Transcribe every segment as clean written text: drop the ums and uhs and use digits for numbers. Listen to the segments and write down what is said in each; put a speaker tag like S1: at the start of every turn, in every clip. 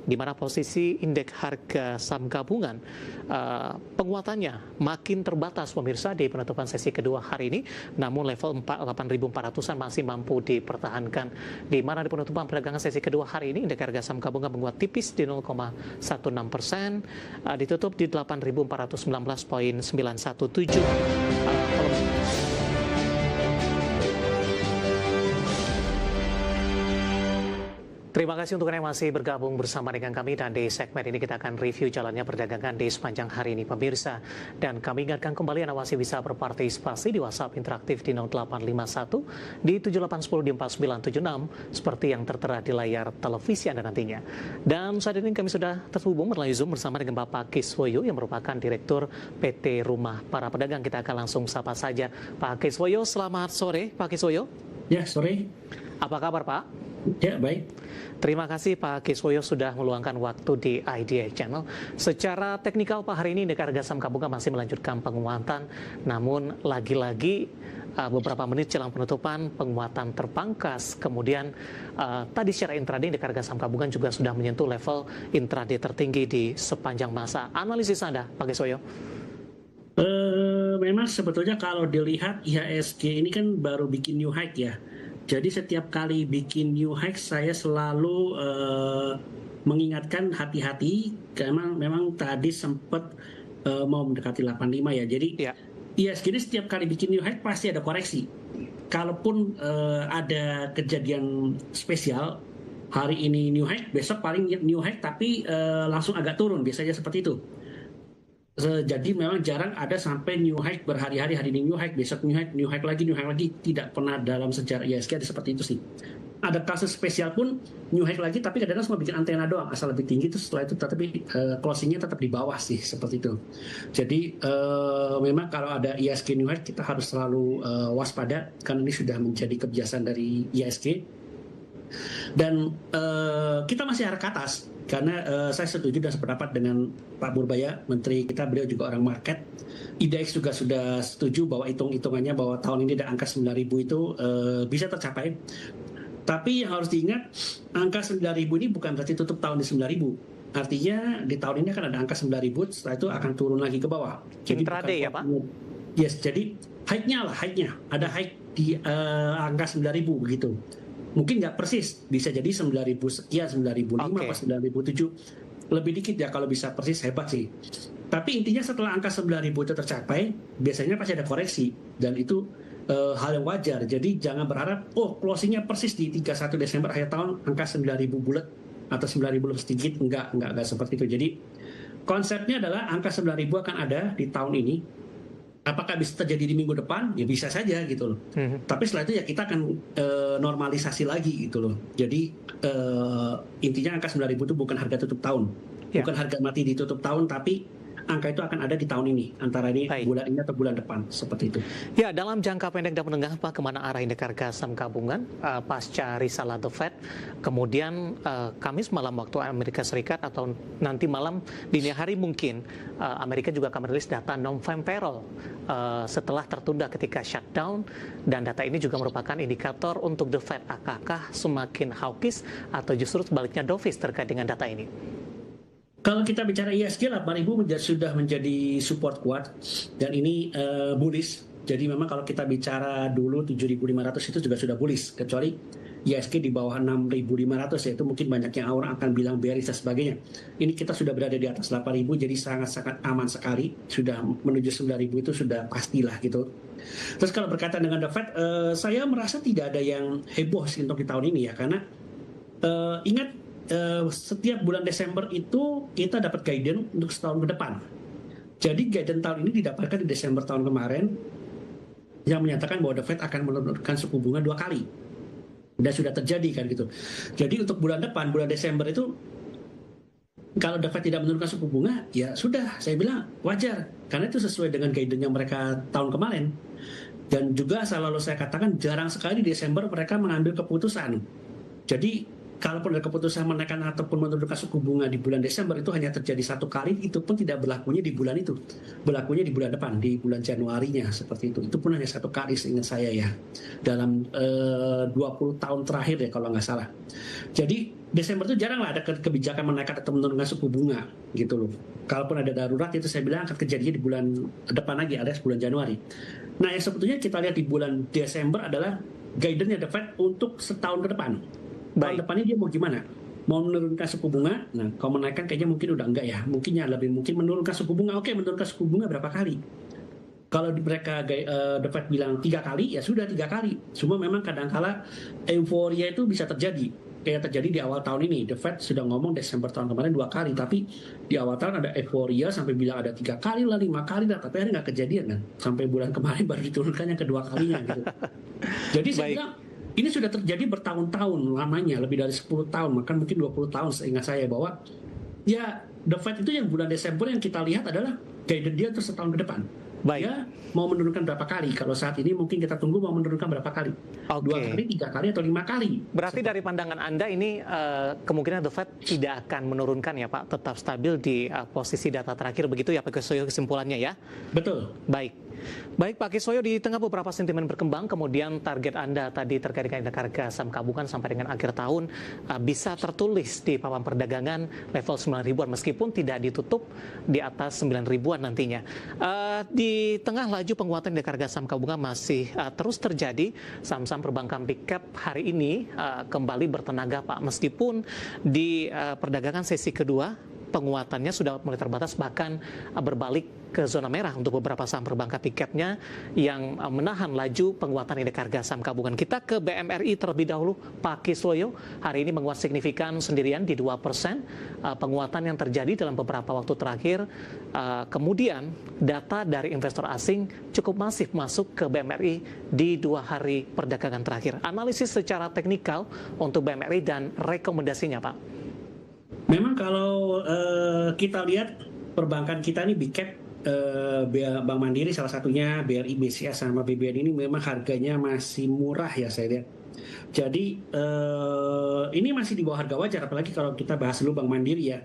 S1: di mana posisi indeks harga saham gabungan penguatannya makin terbatas pemirsa di penutupan sesi kedua hari ini, namun level 8.400-an masih mampu dipertahankan, di mana di penutupan perdagangan sesi kedua hari ini indeks harga saham gabungan menguat tipis di 0,16%, ditutup di 8.419,917. Terima kasih untuk Anda yang masih bergabung bersama dengan kami, dan di segmen ini kita akan review jalannya perdagangan di sepanjang hari ini pemirsa. Dan kami ingatkan kembali Anda masih bisa berpartisipasi di WhatsApp interaktif di 0851 di 7810 di 4976 seperti yang tertera di layar televisi Anda nantinya. Dan saat ini kami sudah terhubung melalui Zoom bersama dengan Bapak Kiswoyo yang merupakan Direktur PT Rumah Para Pedagang. Kita akan langsung sapa saja Pak Kiswoyo. Selamat sore Pak Kiswoyo.
S2: Ya, sore.
S1: Apa kabar Pak?
S2: Ya, baik.
S1: Terima kasih Pak Kiswoyo sudah meluangkan waktu di IDX Channel. Secara teknikal Pak, hari ini indeks harga saham gabungan masih melanjutkan penguatan, namun lagi-lagi beberapa menit jelang penutupan penguatan terpangkas. Kemudian tadi secara intraday indeks harga saham gabungan juga sudah menyentuh level intraday tertinggi di sepanjang masa. Analisis Anda Pak Kiswoyo?
S2: Memang sebetulnya kalau dilihat IHSG ini kan baru bikin new high ya. Jadi setiap kali bikin new high saya selalu mengingatkan hati-hati, karena memang tadi sempat mau mendekati 85 ya. Jadi IHSG ini setiap kali bikin new high pasti ada koreksi. Kalaupun ada kejadian spesial, hari ini new high, besok paling new high tapi langsung agak turun, biasanya seperti itu. Jadi memang jarang ada sampai new high berhari-hari, hari ini new high, besok new high lagi, tidak pernah dalam sejarah IHSG ada seperti itu sih. Ada kasus spesial pun new high lagi, tapi kadang-kadang cuma bikin antena doang, asal lebih tinggi, terus setelah itu tapi closingnya tetap di bawah sih, seperti itu. Jadi memang kalau ada IHSG new high kita harus selalu waspada, karena ini sudah menjadi kebiasaan dari IHSG. Dan kita masih arah ke atas, karena saya setuju dan sependapat dengan Pak Purbaya, Menteri kita, beliau juga orang market. IDX juga sudah setuju bahwa hitung-hitungannya bahwa tahun ini ada angka 9.000 itu bisa tercapai. Tapi yang harus diingat, angka 9.000 ini bukan berarti tutup tahun di 9.000. Artinya di tahun ini akan ada angka 9.000, setelah itu akan turun lagi ke bawah. Jadi
S1: intraday ya Pak?
S2: Yes, jadi high-nya ada high di angka 9.000 begitu. Mungkin nggak persis, bisa jadi 9.000 sekian, 9.005 atau 9.007, lebih dikit ya. Kalau bisa persis hebat sih. Tapi intinya setelah angka 9.000 itu tercapai, biasanya pasti ada koreksi, dan itu hal yang wajar. Jadi jangan berharap closingnya persis di 31 Desember akhir tahun angka 9.000 bulat atau 9.000 lebih sedikit, enggak seperti itu. Jadi konsepnya adalah angka 9.000 akan ada di tahun ini. Apakah bisa terjadi di minggu depan? Ya bisa saja gitu loh. Tapi setelah itu ya kita akan normalisasi lagi gitu loh. Jadi intinya angka 9.000 itu bukan harga tutup tahun, bukan harga mati di tutup tahun, tapi angka itu akan ada di tahun ini, antara ini bulan ini atau bulan depan, seperti itu.
S1: Ya, dalam jangka pendek dan menengah Pak, kemana arah indeks harga saham gabungan pasca risalah The Fed, kemudian Kamis malam waktu Amerika Serikat atau nanti malam dini hari mungkin Amerika juga akan merilis data non-farm payroll setelah tertunda ketika shutdown, dan data ini juga merupakan indikator untuk The Fed. Apakah semakin hawkish atau justru sebaliknya dovish terkait dengan data ini?
S2: Kalau kita bicara IHSG, 8.000 sudah menjadi support kuat, dan ini bullish. Jadi memang kalau kita bicara dulu 7.500 itu juga sudah bullish, kecuali IHSG di bawah 6.500 ya, itu mungkin banyak yang orang akan bilang bearish dan sebagainya. Ini kita sudah berada di atas 8.000, jadi sangat-sangat aman sekali. Sudah menuju 9.000 itu sudah pastilah gitu. Terus kalau berkaitan dengan The Fed, saya merasa tidak ada yang heboh sih untuk di tahun ini ya, karena ingat, setiap bulan Desember itu kita dapat guidance untuk setahun ke depan. Jadi guidance tahun ini didapatkan di Desember tahun kemarin, yang menyatakan bahwa The Fed akan menurunkan suku bunga 2 kali. Dan sudah terjadi kan gitu. Jadi untuk bulan depan, bulan Desember itu, kalau The Fed tidak menurunkan suku bunga, ya sudah, saya bilang wajar, karena itu sesuai dengan guidance yang mereka tahun kemarin. Dan juga selalu saya katakan, jarang sekali di Desember mereka mengambil keputusan. Jadi kalaupun ada keputusan menaikkan ataupun menurunkan suku bunga di bulan Desember itu hanya terjadi satu kali, itu pun tidak berlakunya di bulan itu, berlakunya di bulan depan, di bulan Januarinya seperti itu pun hanya satu kali seingat saya ya, dalam 20 tahun terakhir ya kalau nggak salah. Jadi Desember itu jarang lah ada kebijakan menaikkan atau menurunkan suku bunga gitu loh. Kalaupun ada darurat itu saya bilang akan kejadian di bulan depan lagi alias bulan Januari. Nah yang sebetulnya kita lihat di bulan Desember adalah guidance-nya The Fed untuk setahun ke depan. Tahun depannya dia mau gimana? Mau menurunkan suku bunga? Nah, kalau menaikkan kayaknya mungkin udah enggak ya. Mungkin lebih mungkin menurunkan suku bunga. Oke, menurunkan suku bunga berapa kali? Kalau mereka The Fed bilang 3 kali, ya sudah 3 kali. Cuma memang kadang-kala euforia itu bisa terjadi. Kayak terjadi di awal tahun ini. The Fed sudah ngomong Desember tahun kemarin 2 kali. Tapi di awal tahun ada euforia sampai bilang ada 3 kali lah, 5 kali lah. Tapi akhirnya nggak kejadian kan. Sampai bulan kemarin baru diturunkan yang kedua kalinya gitu. Jadi saya bilang, ini sudah terjadi bertahun-tahun lamanya, lebih dari 10 tahun, bahkan mungkin 20 tahun seingat saya, bahwa ya The Fed itu yang bulan Desember yang kita lihat adalah guidance dia untuk setahun ke depan. Ya mau menurunkan berapa kali? Kalau saat ini mungkin kita tunggu mau menurunkan berapa kali? 2 kali, 3 kali, atau 5 kali?
S1: Berarti dari pandangan Anda ini kemungkinan The Fed tidak akan menurunkan ya Pak, tetap stabil di posisi data terakhir begitu ya Pak Kisoyo kesimpulannya ya?
S2: Betul.
S1: Baik Pak Kisoyo, di tengah beberapa sentimen berkembang, kemudian target Anda tadi terkait dengan harga saham gabungan sampai dengan akhir tahun bisa tertulis di papan perdagangan level 9 ribuan meskipun tidak ditutup di atas 9 ribuan nantinya. Di tengah laju penguatan di harga saham gabungan masih terus terjadi, saham-saham perbankan big cap hari ini kembali bertenaga Pak, meskipun di perdagangan sesi kedua penguatannya sudah mulai terbatas, bahkan berbalik ke zona merah untuk beberapa saham perbankan big cap-nya yang menahan laju penguatan indeks harga saham gabungan. Kita ke BMRI terlebih dahulu, Pak Kiswoyo, hari ini menguat signifikan sendirian di 2%, penguatan yang terjadi dalam beberapa waktu terakhir. Kemudian data dari investor asing cukup masif masuk ke BMRI di 2 hari perdagangan terakhir. Analisis secara teknikal untuk BMRI dan rekomendasinya Pak.
S2: Memang kalau kita lihat perbankan kita ini big cap, Bank Mandiri salah satunya, BRI, BCA sama BBN ini memang harganya masih murah ya saya lihat. Jadi ini masih di bawah harga wajar, apalagi kalau kita bahas dulu Bank Mandiri ya.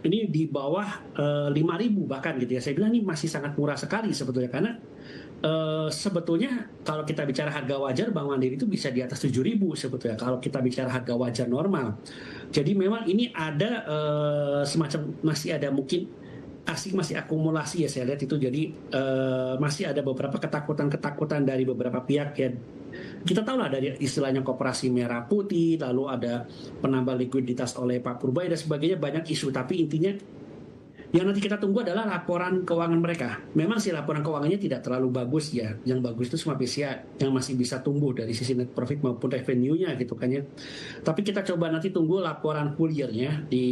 S2: Ini di bawah 5.000 bahkan gitu ya. Saya bilang ini masih sangat murah sekali sebetulnya, karena sebetulnya kalau kita bicara harga wajar Bank Mandiri itu bisa di atas 7.000 sebetulnya kalau kita bicara harga wajar normal. Jadi memang ini ada semacam masih ada mungkin asing masih akumulasi ya saya lihat itu. Jadi masih ada beberapa ketakutan dari beberapa pihak ya. Kita tahu lah dari istilahnya koperasi merah putih, lalu ada penambah likuiditas oleh Pak Purbaya dan sebagainya, banyak isu. Tapi intinya yang nanti kita tunggu adalah laporan keuangan mereka. Memang sih laporan keuangannya tidak terlalu bagus ya. Yang bagus itu cuma BCA yang masih bisa tumbuh dari sisi net profit maupun revenue-nya gitu kan ya. Tapi kita coba nanti tunggu laporan full year-nya. Di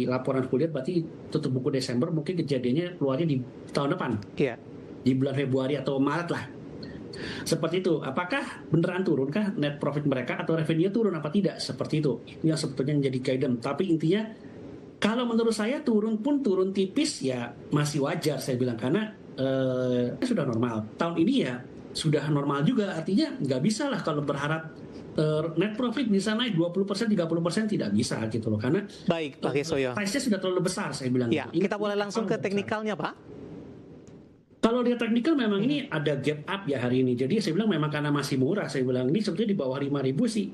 S2: laporan full year berarti tutup buku Desember, mungkin kejadiannya keluarnya di tahun depan.
S1: Iya.
S2: Di bulan Februari atau Maret lah. Seperti itu. Apakah beneran turunkah net profit mereka atau revenue turun apa tidak? Seperti itu. Itu yang sebetulnya menjadi guidance. Tapi intinya kalau menurut saya turun tipis ya masih wajar saya bilang, karena sudah normal. Tahun ini ya sudah normal juga, artinya nggak bisa lah kalau berharap net profit bisa naik 20%, 30% tidak bisa gitu loh, karena
S1: baik Pak Kisoyo,
S2: price-nya sudah terlalu besar saya bilang.
S1: Ya, kita boleh langsung ke teknikalnya Pak.
S2: Kalau lihat teknikal memang ini ada gap up ya hari ini. Jadi saya bilang memang karena masih murah, saya bilang ini sebetulnya di bawah 5.000 sih.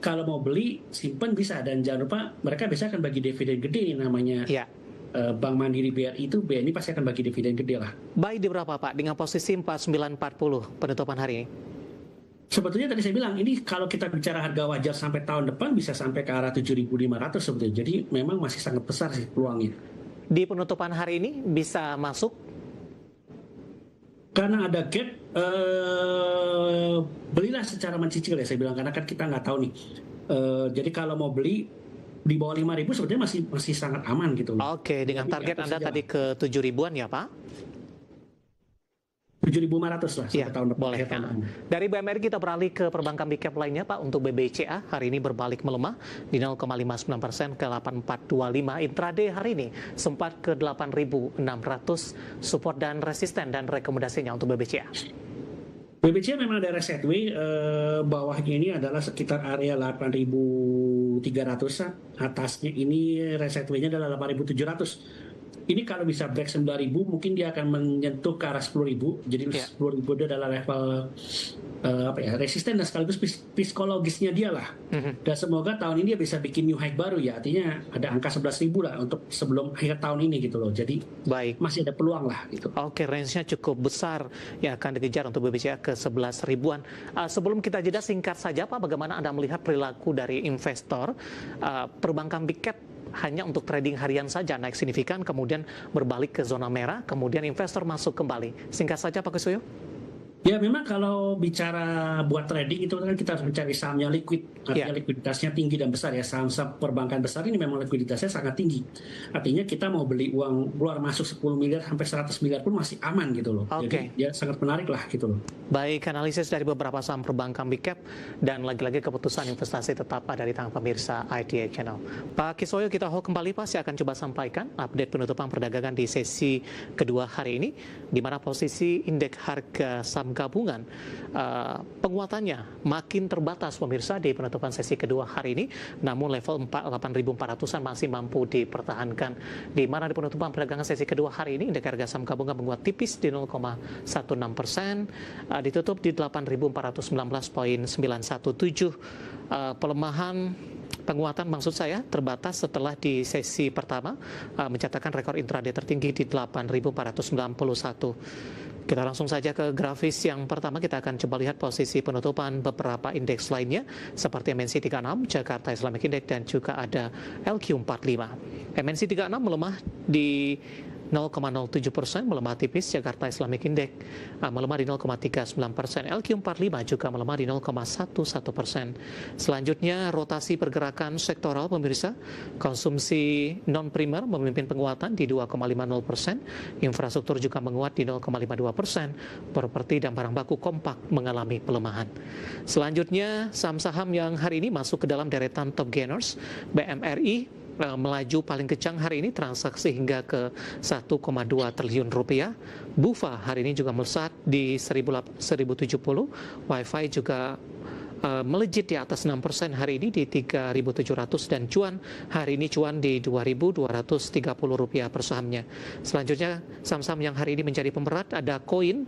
S2: Kalau mau beli, simpan bisa. Dan jangan lupa mereka biasa akan bagi dividen gede namanya.
S1: Ya.
S2: Bank Mandiri BRI itu, BNI pasti akan bagi dividen gede lah.
S1: Buy di berapa Pak? Dengan posisi 4940 penutupan hari ini.
S2: Sebetulnya tadi saya bilang ini kalau kita bicara harga wajar sampai tahun depan bisa sampai ke arah 7.500 sebetulnya. Jadi memang masih sangat besar sih peluangnya.
S1: Di penutupan hari ini bisa masuk?
S2: Karena ada gap, belilah secara mencicil ya saya bilang, karena kan kita nggak tahu nih. Jadi kalau mau beli di bawah 5.000 sebetulnya masih sangat aman gitu loh.
S1: Oke, dengan target Anda tadi ke 7.000-an ya Pak?
S2: 7.500 lah sampai tahun depan.
S1: Boleh. Dari BMRI kita beralih ke perbankan big cap lainnya Pak. Untuk BBCA hari ini berbalik melemah di 0,59% ke 8425. Intraday hari ini sempat ke 8.600, support dan resisten dan rekomendasinya untuk BBCA.
S2: BBCA memang ada resetway, bawahnya ini adalah sekitar area 8.300-an, atasnya ini resetway-nya adalah 8.700. Ini kalau bisa break 9.000 mungkin dia akan menyentuh ke arah 10.000. Jadi
S1: Ya.
S2: 10.000 itu adalah level resisten dan sekaligus psikologisnya dia lah. Dan semoga tahun ini dia bisa bikin new high baru ya. Artinya ada angka 11.000 lah untuk sebelum akhir tahun ini gitu loh. Jadi
S1: Baik.
S2: masih ada peluang lah gitu.
S1: Oke, range-nya cukup besar yang akan dikejar untuk BBCA ke 11 ribuan. Sebelum kita jeda, singkat saja Pak, bagaimana Anda melihat perilaku dari investor perbankan big cap hanya untuk trading harian saja naik signifikan, kemudian berbalik ke zona merah, kemudian investor masuk kembali. Singkat saja Pak Kuswoyo.
S2: Ya memang kalau bicara buat trading itu kan kita harus mencari saham yang liquid, artinya likuiditasnya tinggi dan besar ya. Saham-saham perbankan besar ini memang likuiditasnya sangat tinggi. Artinya kita mau beli uang keluar masuk 10 miliar sampai 100 miliar pun masih aman gitu loh. Jadi dia sangat menarik lah gitu loh.
S1: Baik, analisis dari beberapa saham perbankan big cap dan lagi-lagi keputusan investasi tetap ada di tangan pemirsa ITA Channel. Pak Kiswoyo, kita hold kembali Pak, saya akan coba sampaikan update penutupan perdagangan di sesi kedua hari ini, di mana posisi indeks harga saham gabungan penguatannya makin terbatas pemirsa di penutupan sesi kedua hari ini, namun level 8.400-an masih mampu dipertahankan, di mana di penutupan perdagangan sesi kedua hari ini indeks harga saham gabungan menguat tipis di 0,16%, ditutup di 8.419,917. Pelemahan penguatan maksud saya terbatas setelah di sesi pertama mencatatkan rekor intraday tertinggi di 8.491. Kita langsung saja ke grafis yang pertama. Kita akan coba lihat posisi penutupan beberapa indeks lainnya seperti MNC 36, Jakarta Islamic Index, dan juga ada LQ45. MNC 36 melemah di 0,07%, melemah tipis. Jakarta Islamic Index melemah di 0,39%. LQ45 juga melemah di 0,11%. Selanjutnya rotasi pergerakan sektoral pemirsa. Konsumsi non-primer memimpin penguatan di 2,50%. Infrastruktur juga menguat di 0,52%. Properti dan barang baku kompak mengalami pelemahan. Selanjutnya saham-saham yang hari ini masuk ke dalam deretan top gainers. BMRI melaju paling kencang hari ini, transaksi hingga ke 1,2 triliun rupiah. Bufa hari ini juga melesat di 1070. Wi-Fi juga melejit di atas 6% hari ini di 3.700, dan cuan hari ini cuan di 2.230 rupiah per sahamnya. Selanjutnya saham-saham yang hari ini menjadi pemberat ada koin.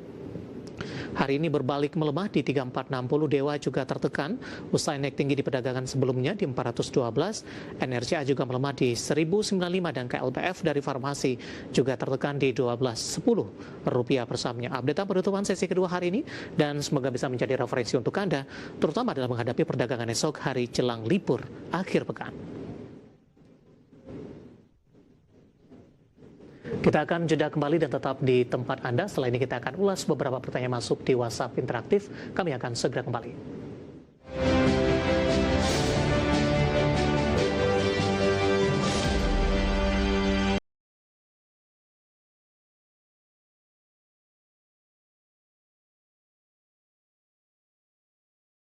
S1: Hari ini berbalik melemah di 3460. Dewa juga tertekan usai naik tinggi di perdagangan sebelumnya di 412. NRCA juga melemah di 1095, dan KLPF dari farmasi juga tertekan di 1210 rupiah per sahamnya. Update penutupan sesi kedua hari ini, dan semoga bisa menjadi referensi untuk Anda terutama dalam menghadapi perdagangan esok hari jelang libur akhir pekan. Kita akan jeda kembali dan tetap di tempat Anda. Setelah ini kita akan ulas beberapa pertanyaan masuk di WhatsApp interaktif. Kami akan segera kembali.